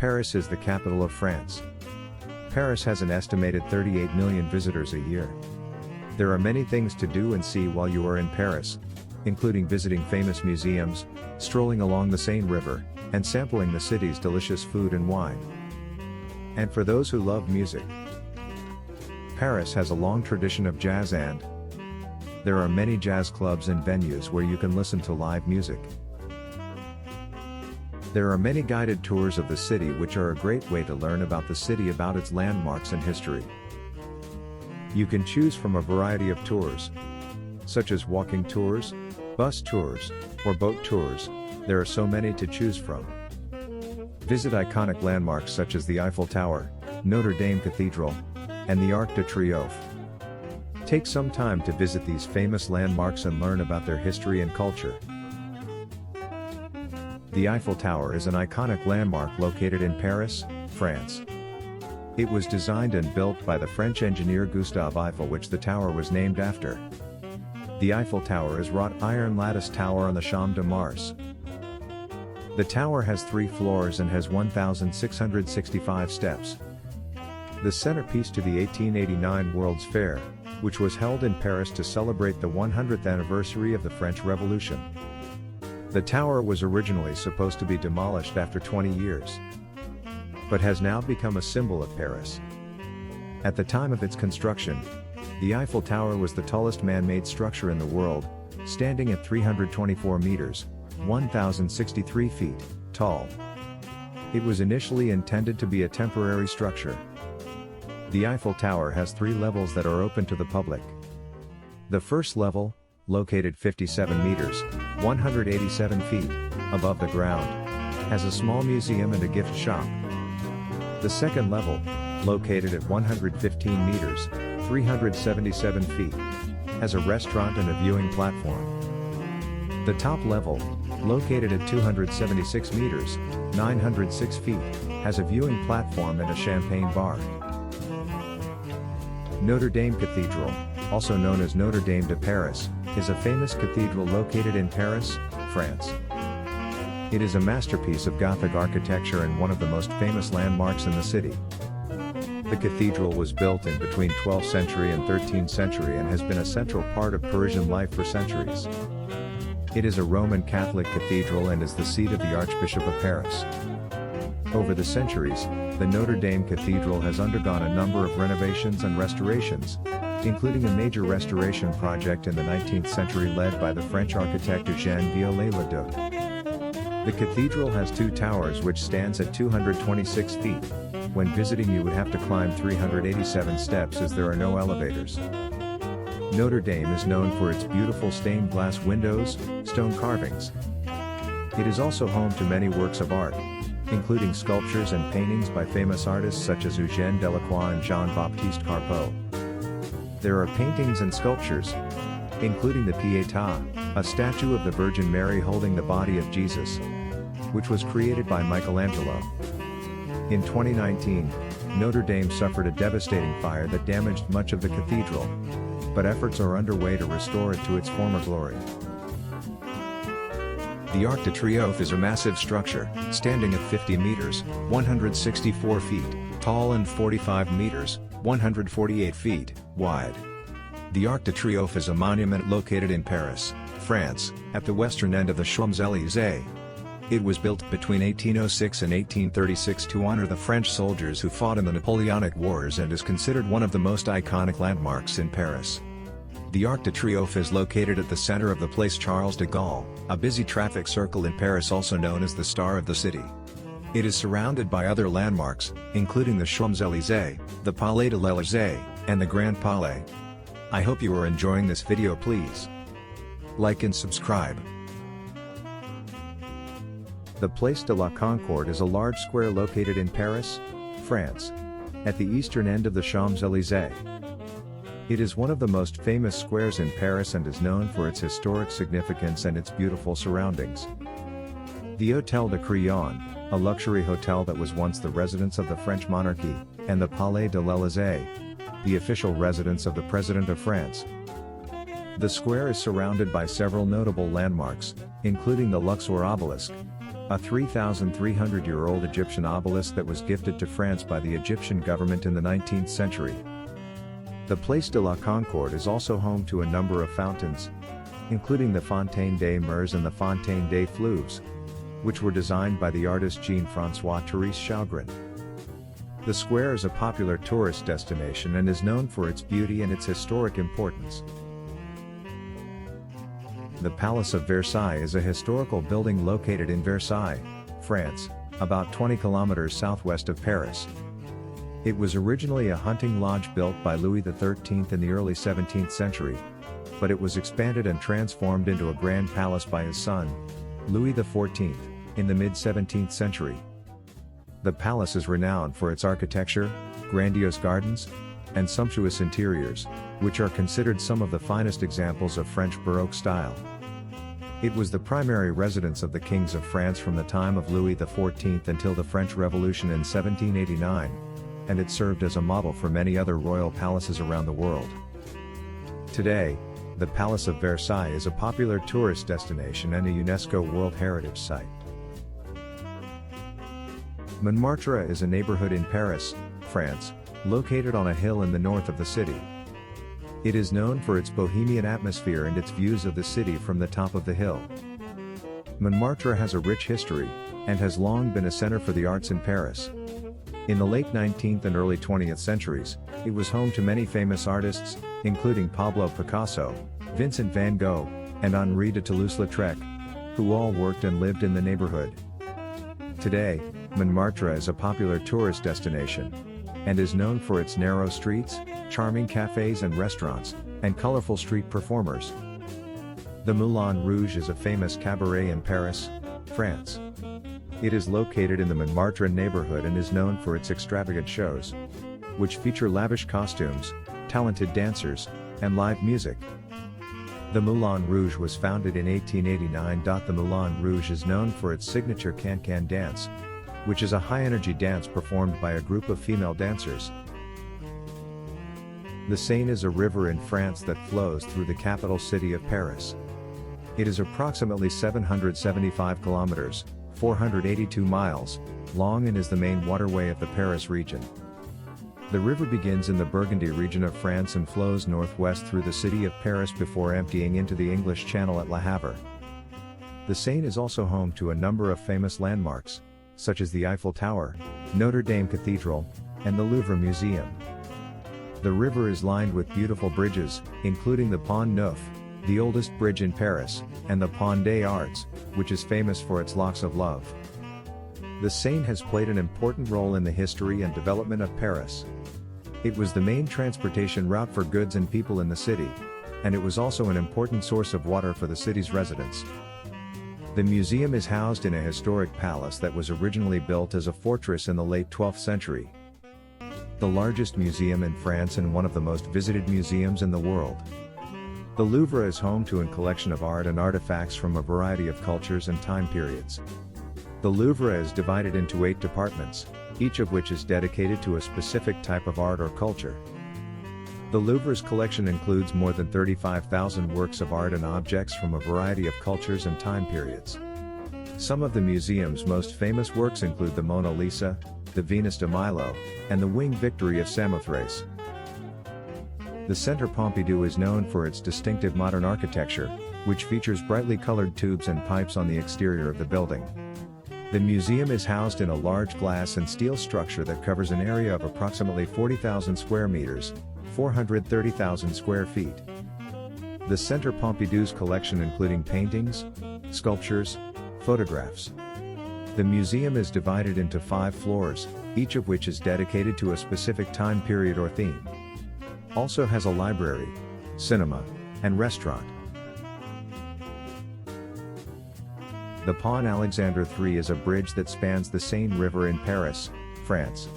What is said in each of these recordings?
Paris is the capital of France. Paris has an estimated 38 million visitors a year. There are many things to do and see while you are in Paris, including visiting famous museums, strolling along the Seine River, and sampling the city's delicious food and wine. And for those who love music, Paris has a long tradition of jazz, and there are many jazz clubs and venues where you can listen to live music. There are many guided tours of the city, which are a great way to learn about the city, about its landmarks and history. You can choose from a variety of tours, such as walking tours, bus tours, or boat tours. There are so many to choose from. Visit iconic landmarks such as the Eiffel Tower, Notre-Dame Cathedral, and the Arc de Triomphe. Take some time to visit these famous landmarks and learn about their history and culture. The Eiffel Tower is an iconic landmark located in Paris, France. It was designed and built by the French engineer Gustave Eiffel, which the tower was named after. The Eiffel Tower is wrought iron lattice tower on the Champs de Mars. The tower has 3 floors and has 1,665 steps. The centerpiece to the 1889 World's Fair, which was held in Paris to celebrate the 100th anniversary of the French Revolution. The tower was originally supposed to be demolished after 20 years, but has now become a symbol of Paris. At the time of its construction, the Eiffel Tower was the tallest man-made structure in the world, standing at 324 meters, 1,063 feet, tall. It was initially intended to be a temporary structure. The Eiffel Tower has 3 levels that are open to the public. The first level, located 57 meters, 187 feet, above the ground, has a small museum and a gift shop. The second level, located at 115 meters, 377 feet, has a restaurant and a viewing platform. The top level, located at 276 meters, 906 feet, has a viewing platform and a champagne bar. Notre-Dame Cathedral, also known as Notre-Dame de Paris, is a famous cathedral located in Paris, France. It is a masterpiece of Gothic architecture and one of the most famous landmarks in the city. The cathedral was built in between 12th century and 13th century and has been a central part of Parisian life for centuries. It is a Roman Catholic cathedral and is the seat of the Archbishop of Paris. Over the centuries, the Notre Dame Cathedral has undergone a number of renovations and restorations, including a major restoration project in the 19th century led by the French architect Eugène Viollet-le-Duc. The cathedral has 2 towers which stands at 226 feet. When visiting, you would have to climb 387 steps as there are no elevators. Notre Dame is known for its beautiful stained glass windows, stone carvings. It is also home to many works of art, including sculptures and paintings by famous artists such as Eugène Delacroix and Jean-Baptiste Carpeaux. There are paintings and sculptures, including the Pietà, a statue of the Virgin Mary holding the body of Jesus, which was created by Michelangelo. In 2019, Notre Dame suffered a devastating fire that damaged much of the cathedral, but efforts are underway to restore it to its former glory. The Arc de Triomphe is a massive structure, standing at 50 meters, 164 feet, tall and 45 meters, 148 feet, wide. The Arc de Triomphe is a monument located in Paris, France, at the western end of the Champs-Élysées. It was built between 1806 and 1836 to honor the French soldiers who fought in the Napoleonic Wars and is considered one of the most iconic landmarks in Paris. The Arc de Triomphe is located at the center of the Place Charles de Gaulle, a busy traffic circle in Paris also known as the Star of the City. It is surrounded by other landmarks, including the Champs-Élysées, the Palais de l'Élysée, and the Grand Palais. I hope you are enjoying this video. Please like and subscribe. The Place de la Concorde is a large square located in Paris, France, at the eastern end of the Champs-Élysées. It is one of the most famous squares in Paris and is known for its historic significance and its beautiful surroundings. The Hôtel de Crillon, a luxury hotel that was once the residence of the French monarchy, and the Palais de l'Élysée, the official residence of the President of France. The square is surrounded by several notable landmarks, including the Luxor obelisk, a 3,300-year-old Egyptian obelisk that was gifted to France by the Egyptian government in the 19th century. The Place de la Concorde is also home to a number of fountains, including the Fontaine des Mers and the Fontaine des Fleuves, which were designed by the artist Jean-François Therese Chaugrin. The square is a popular tourist destination and is known for its beauty and its historic importance. The Palace of Versailles is a historical building located in Versailles, France, about 20 kilometers southwest of Paris. It was originally a hunting lodge built by Louis XIII in the early 17th century, but it was expanded and transformed into a grand palace by his son, Louis XIV, in the mid-17th century. The palace is renowned for its architecture, grandiose gardens, and sumptuous interiors, which are considered some of the finest examples of French Baroque style. It was the primary residence of the kings of France from the time of Louis XIV until the French Revolution in 1789, and it served as a model for many other royal palaces around the world. Today, the Palace of Versailles is a popular tourist destination and a UNESCO World Heritage Site. Montmartre is a neighborhood in Paris, France, located on a hill in the north of the city. It is known for its bohemian atmosphere and its views of the city from the top of the hill. Montmartre has a rich history, and has long been a center for the arts in Paris. In the late 19th and early 20th centuries, it was home to many famous artists, including Pablo Picasso, Vincent van Gogh, and Henri de Toulouse-Lautrec, who all worked and lived in the neighborhood. Today, Montmartre is a popular tourist destination, and is known for its narrow streets, charming cafes and restaurants, and colorful street performers. The Moulin Rouge is a famous cabaret in Paris, France. It is located in the Montmartre neighborhood and is known for its extravagant shows, which feature lavish costumes, talented dancers, and live music. The Moulin Rouge was founded in 1889. The Moulin Rouge is known for its signature can-can dance, which is a high-energy dance performed by a group of female dancers. The Seine is a river in France that flows through the capital city of Paris. It is approximately 775 kilometers, 482 miles, long and is the main waterway of the Paris region. The river begins in the Burgundy region of France and flows northwest through the city of Paris before emptying into the English Channel at Le Havre. The Seine is also home to a number of famous landmarks, such as the Eiffel Tower, Notre-Dame Cathedral, and the Louvre Museum. The river is lined with beautiful bridges, including the Pont Neuf, the oldest bridge in Paris, and the Pont des Arts, which is famous for its locks of love. The Seine has played an important role in the history and development of Paris. It was the main transportation route for goods and people in the city, and it was also an important source of water for the city's residents. The museum is housed in a historic palace that was originally built as a fortress in the late 12th century. The largest museum in France and one of the most visited museums in the world. The Louvre is home to a collection of art and artifacts from a variety of cultures and time periods. The Louvre is divided into 8 departments, each of which is dedicated to a specific type of art or culture. The Louvre's collection includes more than 35,000 works of art and objects from a variety of cultures and time periods. Some of the museum's most famous works include the Mona Lisa, the Venus de Milo, and the Winged Victory of Samothrace. The Centre Pompidou is known for its distinctive modern architecture, which features brightly colored tubes and pipes on the exterior of the building. The museum is housed in a large glass and steel structure that covers an area of approximately 40,000 square meters, 430,000 square feet. The Centre Pompidou's collection including paintings, sculptures, photographs. The museum is divided into 5 floors, each of which is dedicated to a specific time period or theme. Also has a library, cinema, and restaurant. The Pont Alexandre III is a bridge that spans the Seine River in Paris, France.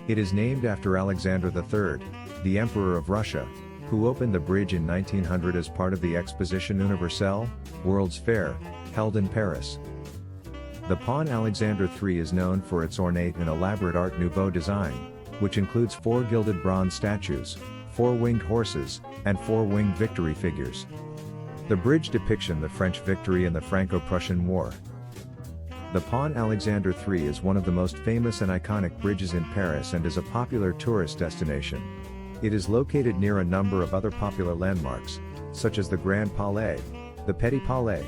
It is named after Alexander III, the Emperor of Russia, who opened the bridge in 1900 as part of the Exposition Universelle, World's Fair, held in Paris. The Pont Alexandre III is known for its ornate and elaborate Art Nouveau design, which includes 4 gilded bronze statues, 4 winged horses, and 4 winged victory figures. The bridge depiction the French victory in the Franco-Prussian War. The Pont Alexandre III is one of the most famous and iconic bridges in Paris and is a popular tourist destination. It is located near a number of other popular landmarks, such as the Grand Palais, the Petit Palais.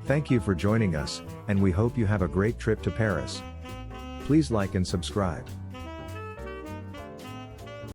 Thank you for joining us, and we hope you have a great trip to Paris. Please like and subscribe.